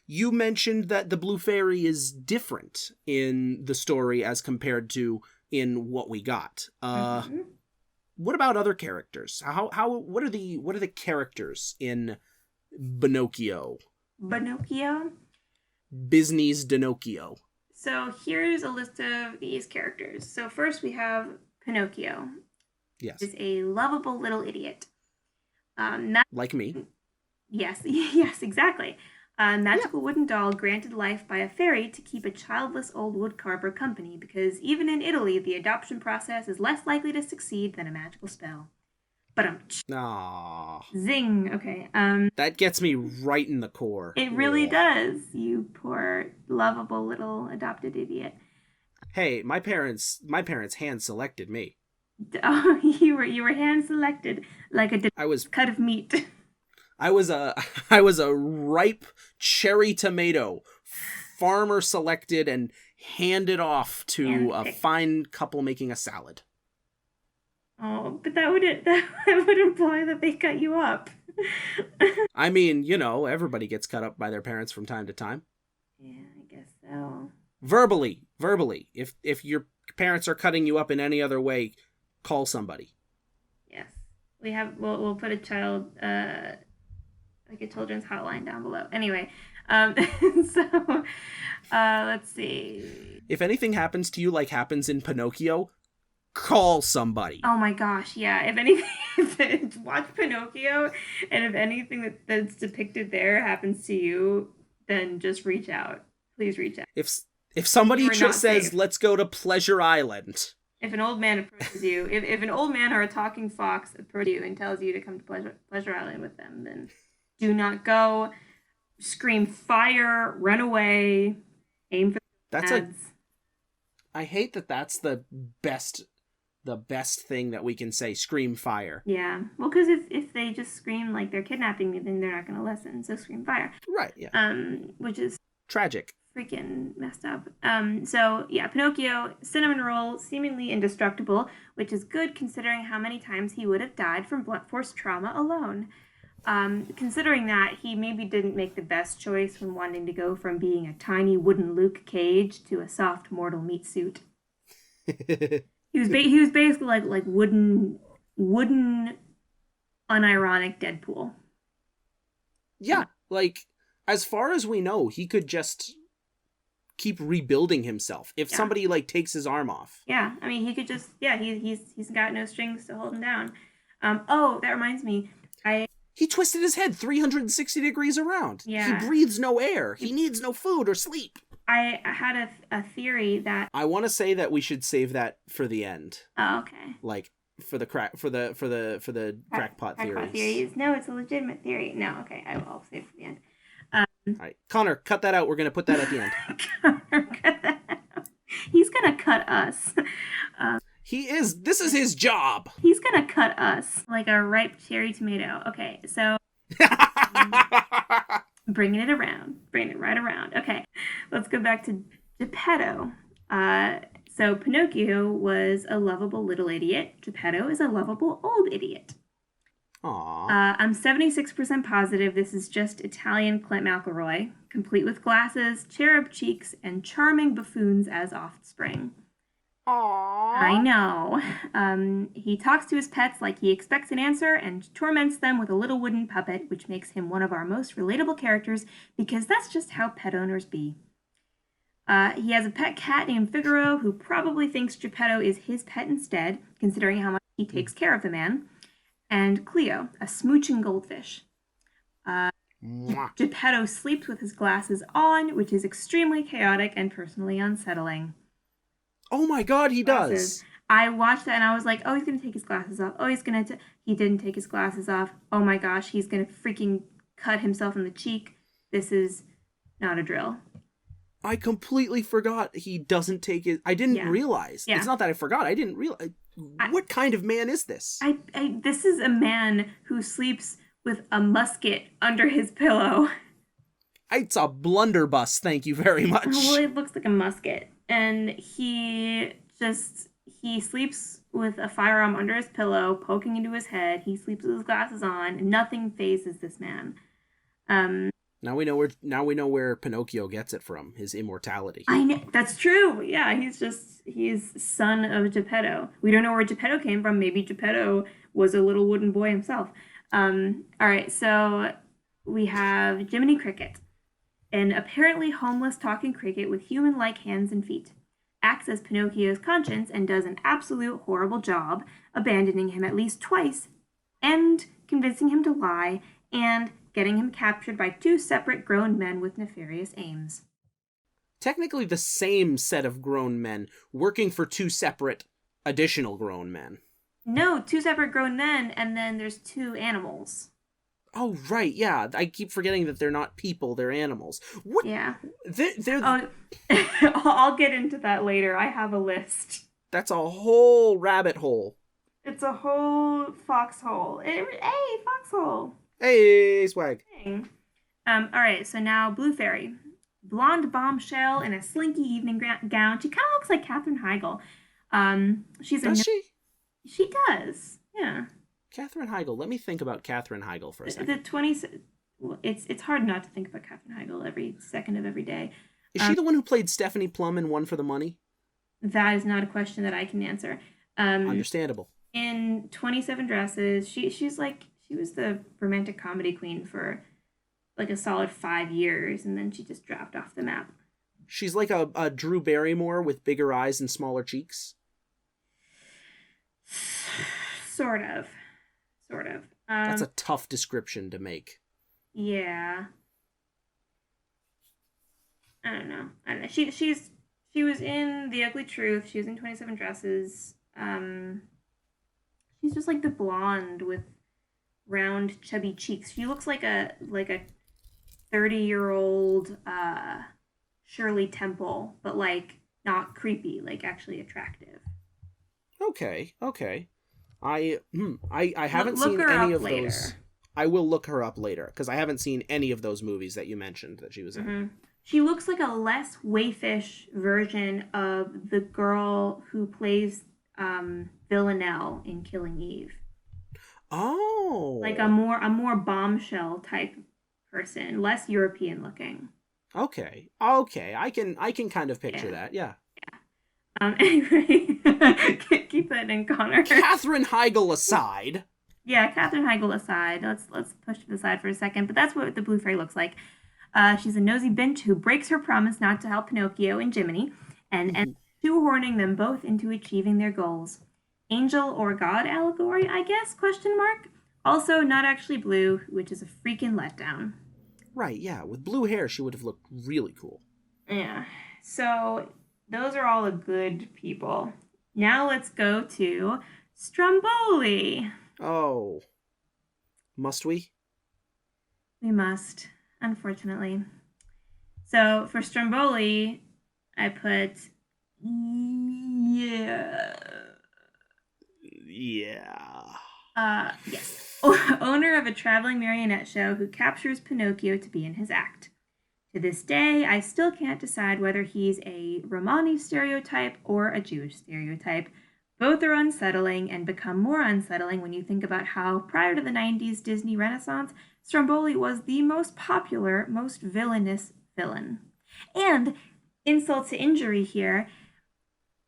You mentioned that the Blue Fairy is different in the story as compared to in what we got. What about other characters? What are the characters in Pinocchio? Disney's Pinocchio. So here's a list of these characters. So first we have Pinocchio. Yes. He's a lovable little idiot. Like me. Yes, yes, exactly. A magical wooden doll granted life by a fairy to keep a childless old woodcarver company, because even in Italy, the adoption process is less likely to succeed than a magical spell. But Aww. Zing. Okay. That gets me right in the core. It really does. You poor lovable little adopted idiot. Hey, my parents hand selected me. Oh, you were hand selected like a cut of meat. I was a ripe cherry tomato, farmer selected and handed off to a fine couple making a salad. Oh, but that would imply that they cut you up. I mean, everybody gets cut up by their parents from time to time. Yeah, I guess so. Verbally. If your parents are cutting you up in any other way, call somebody. Yes, we'll put a child like a children's hotline down below. Anyway, so let's see. If anything happens to you like happens in Pinocchio, call somebody. Oh my gosh, yeah. If anything, watch Pinocchio, and if anything that's depicted there happens to you, then just reach out. Please reach out. If somebody just says, safe. Let's go to Pleasure Island. If an old man approaches you, if an old man or a talking fox approaches you and tells you to come to Pleasure Island with them, then do not go. Scream fire, run away, aim for the heads. I hate that that's the best thing that we can say, scream fire. Yeah. Well, because if they just scream like they're kidnapping me, then they're not going to listen. So scream fire. Right, yeah. Which is tragic. Freaking messed up. So yeah, Pinocchio, cinnamon roll, seemingly indestructible, which is good considering how many times he would have died from blunt force trauma alone. Considering that, he maybe didn't make the best choice when wanting to go from being a tiny wooden Luke Cage to a soft mortal meat suit. He was basically like wooden unironic Deadpool. Yeah, like as far as we know, he could just keep rebuilding himself if somebody like takes his arm off. Yeah, I mean he could just he's got no strings to hold him down. Oh, that reminds me, he twisted his head 360 degrees around. Yeah. He breathes no air. He needs no food or sleep. I had a theory that I want to say that we should save that for the end. Oh, okay. Like for the crackpot theories. No, it's a legitimate theory. No, okay, I'll save it for the end. All right, Connor, cut that out. We're gonna put that at the end. Connor, cut that out. He's gonna cut us. He is. This is his job. He's gonna cut us like a ripe cherry tomato. Okay, so bringing it right around. Okay, let's go back to Geppetto. So Pinocchio was a lovable little idiot. Geppetto is a lovable old idiot. Aww. I'm 76% positive this is just Italian Clint McElroy, complete with glasses, cherub cheeks, and charming buffoons as offspring. Aww. I know. He talks to his pets like he expects an answer and torments them with a little wooden puppet, which makes him one of our most relatable characters because that's just how pet owners be. He has a pet cat named Figaro who probably thinks Geppetto is his pet instead, considering how much he takes care of the man. And Cleo, a smooching goldfish. Geppetto sleeps with his glasses on, which is extremely chaotic and personally unsettling. Oh my god, he does. I watched that and I was like, oh, he's going to take his glasses off. Oh, he didn't take his glasses off. Oh my gosh, he's going to freaking cut himself in the cheek. This is not a drill. I completely forgot he doesn't take it. I didn't realize. Yeah. It's not that I forgot. I didn't realize. What kind of man is this? This is a man who sleeps with a musket under his pillow. It's a blunderbuss, thank you very much. Well, it looks like a musket. And he sleeps with a firearm under his pillow, poking into his head. He sleeps with his glasses on, and nothing phases this man. Now we know where Pinocchio gets it from, his immortality. I know, that's true. Yeah, he's son of Geppetto. We don't know where Geppetto came from. Maybe Geppetto was a little wooden boy himself. All right, so we have Jiminy Cricket, an apparently homeless talking cricket with human-like hands and feet. Acts as Pinocchio's conscience and does an absolute horrible job, abandoning him at least twice, and convincing him to lie, and getting him captured by two separate grown men with nefarious aims. Technically the same set of grown men working for two separate additional grown men. No, two separate grown men, and then there's two animals. Oh, right, yeah. I keep forgetting that they're not people, they're animals. What? Yeah. They're... Oh, I'll get into that later. I have a list. That's a whole rabbit hole. It's a whole foxhole. Hey, foxhole. Hey, swag. All right, so now Blue Fairy. Blonde bombshell in a slinky evening gown. She kind of looks like Katherine Heigl. Does she? She does, yeah. Katherine Heigl. Let me think about Katherine Heigl for a second. It's hard not to think about Katherine Heigl every second of every day. Is she the one who played Stephanie Plum in One for the Money? That is not a question that I can answer. Understandable. In 27 Dresses, she was the romantic comedy queen for like a solid 5 years, and then she just dropped off the map. She's like a Drew Barrymore with bigger eyes and smaller cheeks? Sort of. That's a tough description to make. Yeah. I don't know. She was in The Ugly Truth. She was in 27 Dresses. She's just like the blonde with round, chubby cheeks. She looks like a 30-year-old Shirley Temple, but like not creepy, like actually attractive. Okay. I haven't seen any of those. I will look her up later because I haven't seen any of those movies that you mentioned that she was in. Mm-hmm. She looks like a less waifish version of the girl who plays Villanelle in Killing Eve. Oh, like a more bombshell type person, less European looking. Okay, I can kind of picture that. Yeah. Anyway, keep that in, Connor. Katherine Heigl aside. Yeah, Katherine Heigl aside. Let's push it aside for a second. But that's what the Blue Fairy looks like. She's a nosy bitch who breaks her promise not to help Pinocchio and Jiminy, and shoehorning them both into achieving their goals. Angel or God allegory, I guess? ? Also, not actually blue, which is a freaking letdown. Right, yeah. With blue hair, she would have looked really cool. Yeah. So, those are all the good people. Now let's go to Stromboli. Oh. Must we? We must, unfortunately. So, for Stromboli, I put... Yeah. Yes. Owner of a traveling marionette show who captures Pinocchio to be in his act. To this day, I still can't decide whether he's a Romani stereotype or a Jewish stereotype. Both are unsettling and become more unsettling when you think about how, prior to the 90s Disney Renaissance, Stromboli was the most popular, most villainous villain. And, insult to injury here,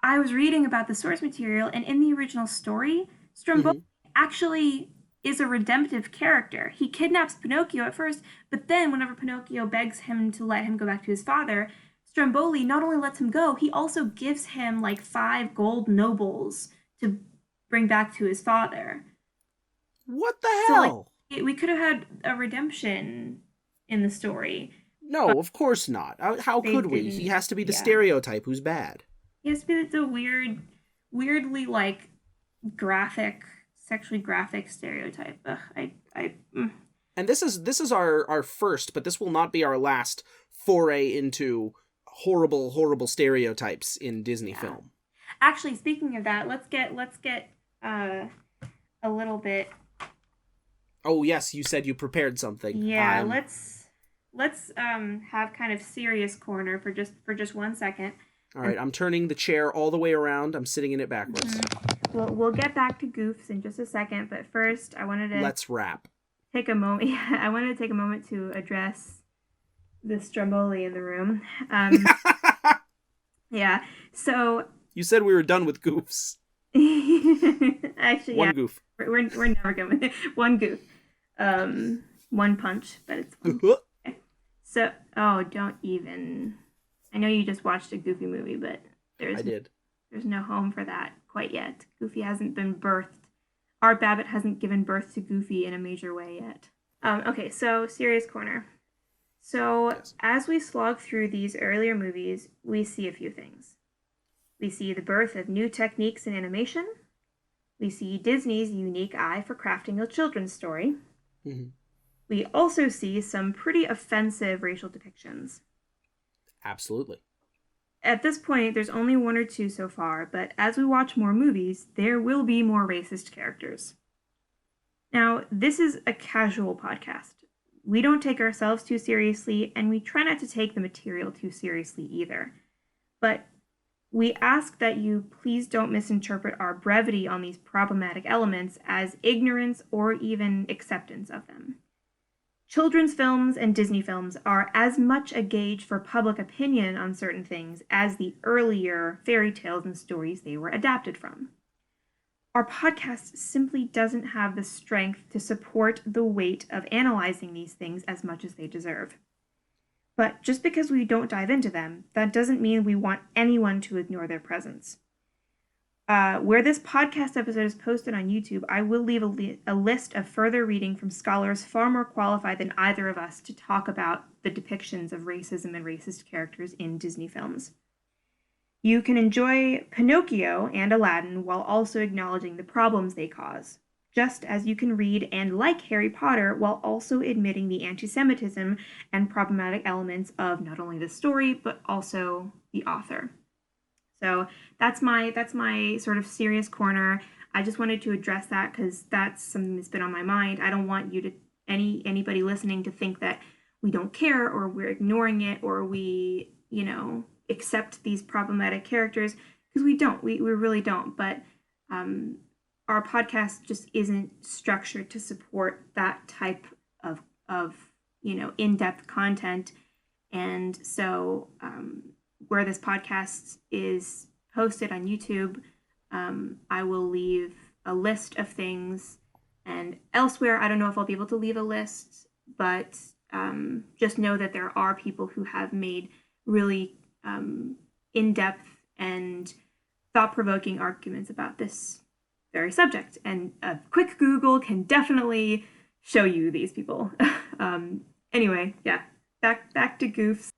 I was reading about the source material, and in the original story, Stromboli actually is a redemptive character. He kidnaps Pinocchio at first, but then whenever Pinocchio begs him to let him go back to his father, Stromboli not only lets him go, he also gives him like 5 gold nobles to bring back to his father. What the hell? So, we could have had a redemption in the story. No, of course not. How could we? He has to be the stereotype who's bad. He has to be the weirdly like graphic, sexually graphic stereotype. Ugh, And this is our first, but this will not be our last foray into horrible stereotypes in Disney film. Actually, speaking of that, let's get a little bit. Oh yes, you said you prepared something. Yeah, let's have kind of serious corner for just 1 second. All right, I'm turning the chair all the way around. I'm sitting in it backwards. Well, we'll get back to goofs in just a second, but first I wanted to Let's wrap. take a moment. Yeah, I wanted to take a moment to address the stromboli in the room. Yeah. So you said we were done with goofs. Actually, one yeah, goof. We're never going. One goof. One punch, but it's one. Okay. So, don't even. I know you just watched a Goofy movie, but there's no home for that quite yet. Goofy hasn't been birthed. Art Babbitt hasn't given birth to Goofy in a major way yet. Okay, so Serious Corner. So, yes. As we slog through these earlier movies, we see a few things. We see the birth of new techniques in animation. We see Disney's unique eye for crafting a children's story. Mm-hmm. We also see some pretty offensive racial depictions. Absolutely. At this point, there's only one or two so far, but as we watch more movies, there will be more racist characters. Now, this is a casual podcast. We don't take ourselves too seriously, and we try not to take the material too seriously either. But we ask that you please don't misinterpret our brevity on these problematic elements as ignorance or even acceptance of them. Children's films and Disney films are as much a gauge for public opinion on certain things as the earlier fairy tales and stories they were adapted from. Our podcast simply doesn't have the strength to support the weight of analyzing these things as much as they deserve. But just because we don't dive into them, that doesn't mean we want anyone to ignore their presence. Where this podcast episode is posted on YouTube, I will leave a list of further reading from scholars far more qualified than either of us to talk about the depictions of racism and racist characters in Disney films. You can enjoy Pinocchio and Aladdin while also acknowledging the problems they cause, just as you can read and like Harry Potter while also admitting the anti-Semitism and problematic elements of not only the story, but also the author. So that's my sort of serious corner. I just wanted to address that because that's something that's been on my mind. I don't want you to anybody listening to think that we don't care or we're ignoring it or we, accept these problematic characters, because we don't. We really don't. But our podcast just isn't structured to support that type of in-depth content. And so where this podcast is posted on YouTube, I will leave a list of things. And elsewhere, I don't know if I'll be able to leave a list, but just know that there are people who have made really in-depth and thought-provoking arguments about this very subject. And a quick Google can definitely show you these people. Anyway, yeah, back to goofs.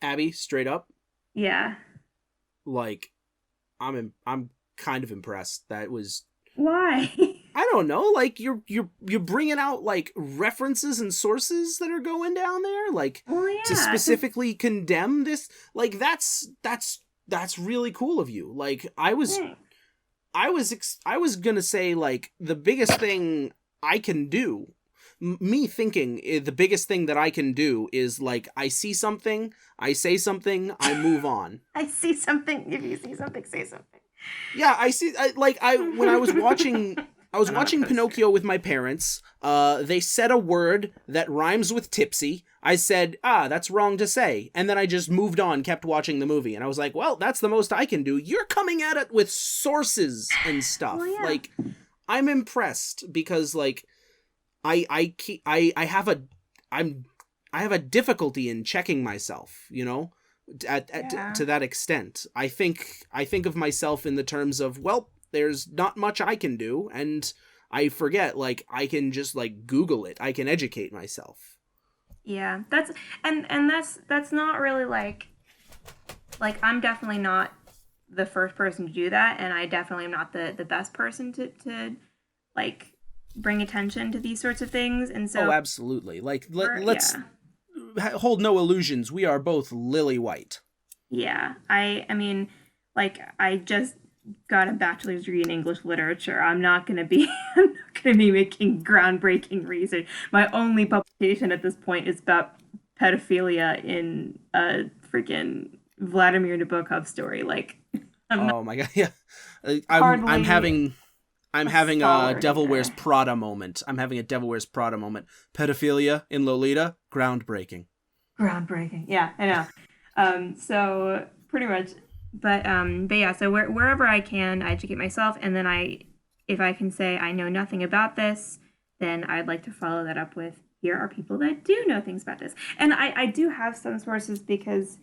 Abby, straight up. Yeah. Like, I'm kind of impressed. That was. Why? I don't know. Like, you're bringing out like references and sources that are going down there, like to specifically condemn this. Like, that's really cool of you. Like, I was gonna say, like, the biggest thing I can do. Me thinking the biggest thing that I can do is, like, I see something, I say something, I move on. I see something. If you see something, say something. Yeah, when I was watching Pinocchio with my parents, they said a word that rhymes with tipsy. I said, that's wrong to say. And then I just moved on, kept watching the movie. And I was like, well, that's the most I can do. You're coming at it with sources and stuff. Well, yeah. Like, I'm impressed because, like, I have a difficulty in checking myself, to that extent. I think of myself in the terms of, well, there's not much I can do, and I forget, like, I can just, like, Google it. I can educate myself. Yeah, that's not really like I'm definitely not the first person to do that, and I definitely am not the best person to like bring attention to these sorts of things. And so absolutely. Like, let's hold no illusions. We are both lily white. Yeah. I mean, like, I just got a bachelor's degree in English literature. I'm not going to be making groundbreaking research. My only publication at this point is about pedophilia in a freaking Vladimir Nabokov story. Like, I'm not Oh my god, yeah. I'm hardly having a scholar Devil Wears either. Prada moment. I'm having a Devil Wears Prada moment. Pedophilia in Lolita, groundbreaking. Groundbreaking. Yeah, I know. So pretty much, but yeah. So wherever I can, I educate myself, and then if I can say I know nothing about this, then I'd like to follow that up with here are people that do know things about this, and I do have some sources because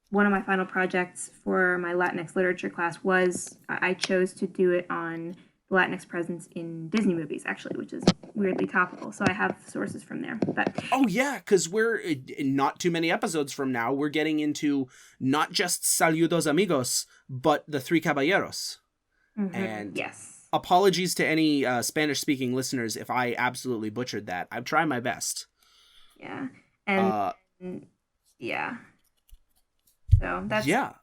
one of my final projects for my Latinx literature class was I chose to do it on the Latinx presence in Disney movies, actually, which is weirdly topical. So I have sources from there. But Oh yeah, because we're not too many episodes from now. We're getting into not just Saludos Amigos, but the Three Caballeros. And yes, apologies to any Spanish-speaking listeners if I absolutely butchered that. I'm trying my best. yeah, and Uh, yeah. So yeah.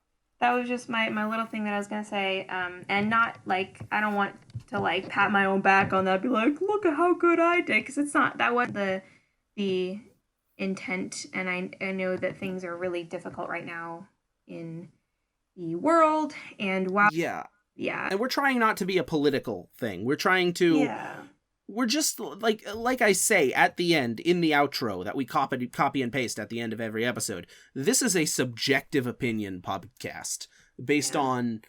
that was just my little thing that I was gonna say. And not like I don't want to like pat my own back on that. Be like, look at how good I did, because it's not that was the intent. And I know that things are really difficult right now in the world. And while Yeah. yeah, And we're trying not to be a political thing. We're trying to yeah, we're just like I say at the end in the outro that we copy and paste at the end of every episode. This is a subjective opinion podcast based yeah, on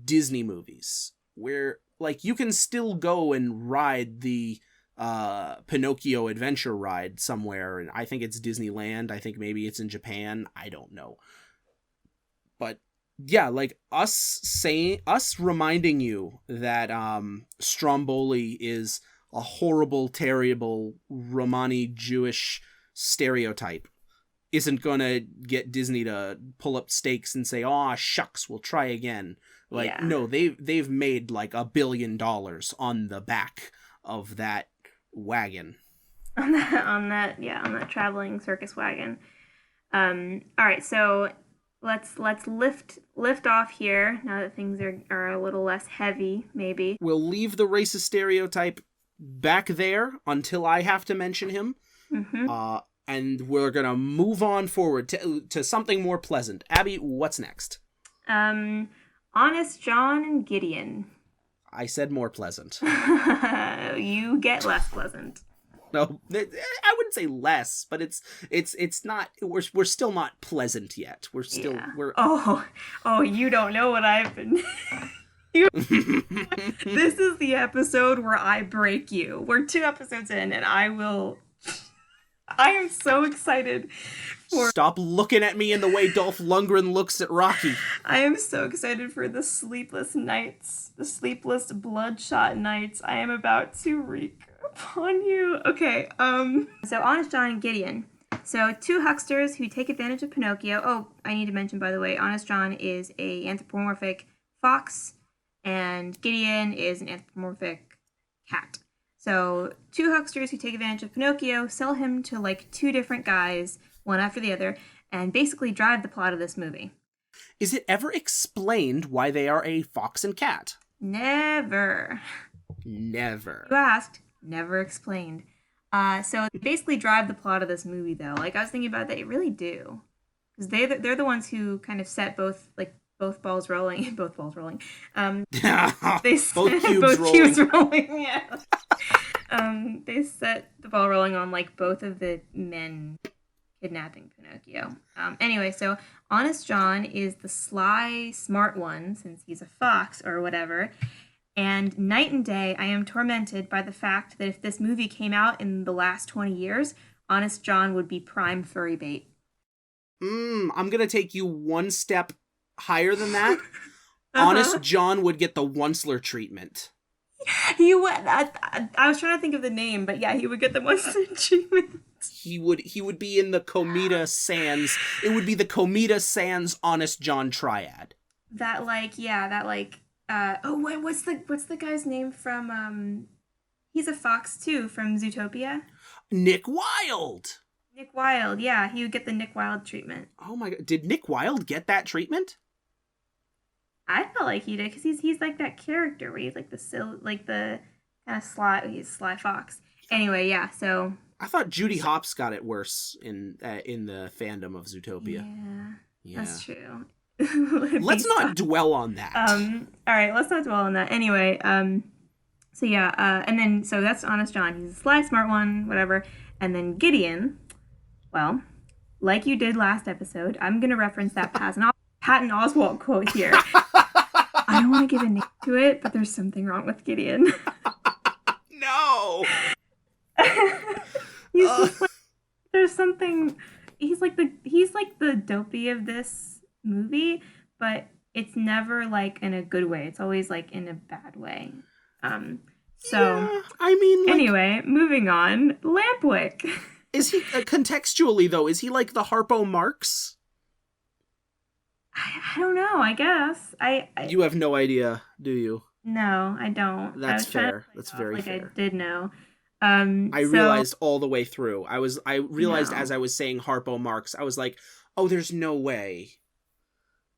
Disney movies where like you can still go and ride the Pinocchio adventure ride somewhere, and I think it's Disneyland. I think maybe it's in Japan. I don't know. But yeah, like us reminding you that Stromboli is a horrible, terrible Romani Jewish stereotype isn't gonna get Disney to pull up stakes and say, "Aw, shucks, we'll try again." Like, yeah. no, they've made like $1 billion on the back of that wagon. On that traveling circus wagon. All right, so let's lift off here now that things are a little less heavy, maybe. We'll leave the racist stereotype back there until I have to mention him. Mm-hmm. And we're gonna move on forward to something more pleasant. Abby, what's next? Honest John and Gideon. I said more pleasant. You get less pleasant. No, I wouldn't say less, but it's not. We're still not pleasant yet. We're still Yeah. we're. Oh, you don't know what I've been. This is the episode where I break you. We're 2 episodes in, and I am so excited for. Stop looking at me in the way Dolph Lundgren looks at Rocky. I am so excited for the sleepless nights, the sleepless bloodshot nights I am about to wreak upon you. Okay, so Honest John and Gideon. So 2 hucksters who take advantage of Pinocchio. Oh, I need to mention, by the way, Honest John is a anthropomorphic fox, and Gideon is an anthropomorphic cat. So 2 hucksters who take advantage of Pinocchio sell him to like 2 different guys, one after the other, and basically drive the plot of this movie. Is it ever explained why they are a fox and cat? Never. Never. You asked, never explained. So they basically drive the plot of this movie, though. Like I was thinking about, they really do, because they're the ones who kind of set both balls rolling, both balls rolling. They Both cubes both rolling. cubes rolling. Yeah. They set the ball rolling on like both of the men kidnapping Pinocchio. Anyway, so Honest John is the sly, smart one, since he's a fox or whatever. And night and day, I am tormented by the fact that if this movie came out in the last 20 years, Honest John would be prime furry bait. I'm gonna take you one step higher than that. Honest John would get the Onceler treatment. He would. I was trying to think of the name, but yeah, he would get the Onceler treatment. He would be in the Comida Sans. It would be the Comida Sans Honest John triad. What's the guy's name from he's a fox too from Zootopia? Nick Wilde. Nick Wilde, yeah, he would get the Nick Wilde treatment. Oh my god, did Nick Wilde get that treatment? I felt like he did, because he's like that character where he's like the kind of sly fox. Anyway, yeah, so I thought Judy Hopps got it worse in the fandom of Zootopia. Yeah. That's true. Let's not dwell on that. All right, let's not dwell on that. Anyway, so yeah, and then so that's Honest John. He's a sly, smart one, whatever. And then Gideon, well, like you did last episode, I'm gonna reference that Patton Oswalt quote here. I don't want to give a name to it, but there's something wrong with Gideon. No. He's just like, there's something. He's like the dopey of this movie, but it's never like in a good way. It's always like in a bad way. So yeah, I mean, like, anyway, moving on. Lampwick. Is he contextually though? Is he like the Harpo Marx? I don't know. I guess You have no idea, do you? No, I don't. That's fair. That's very fair. I did know. I realized all the way through. I realized No. as I was saying Harpo Marx, I was like, oh, there's no way.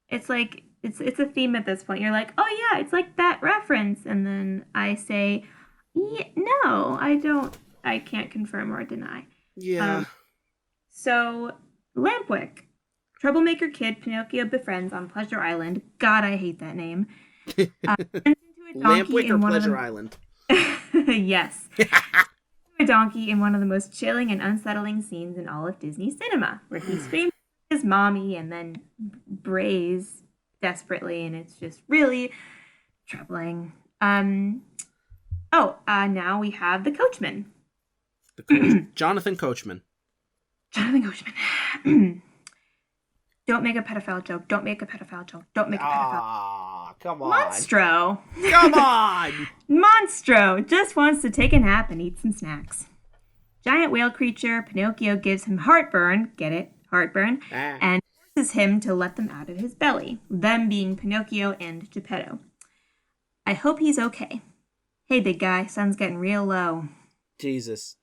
It's like it's a theme at this point. You're like, oh yeah, it's like that reference, and then I say, no, I don't. I can't confirm or deny. Yeah. So Lampwick, troublemaker kid Pinocchio befriends on Pleasure Island. God, I hate that name. Turns into a donkey Lampwick or in one Pleasure of the... Island? Yes. A donkey in one of the most chilling and unsettling scenes in all of Disney cinema, where he screams at his mommy and then brays desperately, and it's just really troubling. Now we have the coachman. Jonathan Coachman. Jonathan Coachman. Don't make a pedophile joke. Don't make a pedophile joke. Don't make a pedophile. Ah, come on. Monstro. Come on. Monstro just wants to take a nap and eat some snacks. Giant whale creature, Pinocchio gives him heartburn, get it? Heartburn, and forces him to let them out of his belly, them being Pinocchio and Geppetto. I hope he's okay. Hey, big guy, sun's getting real low. Jesus.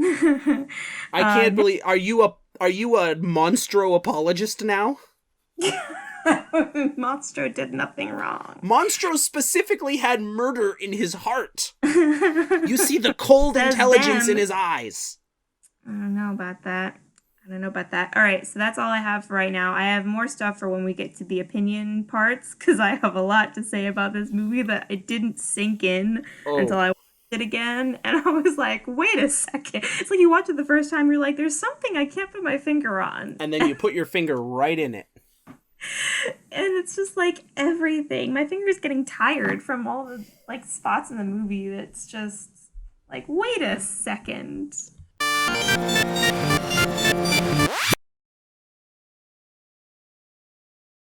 I can't believe. Are you a Monstro apologist now? Monstro did nothing wrong. Monstro specifically had murder in his heart. You see the cold intelligence in his eyes. I don't know about that. All right, so that's all I have for right now. I have more stuff for when we get to the opinion parts, because I have a lot to say about this movie that it didn't sink in until I watched it again. And I was like, wait a second. It's like you watch it the first time, you're like, there's something I can't put my finger on. And then you put your finger right in it. And it's just like everything. My finger's getting tired from all the like spots in the movie that's just like, wait a second.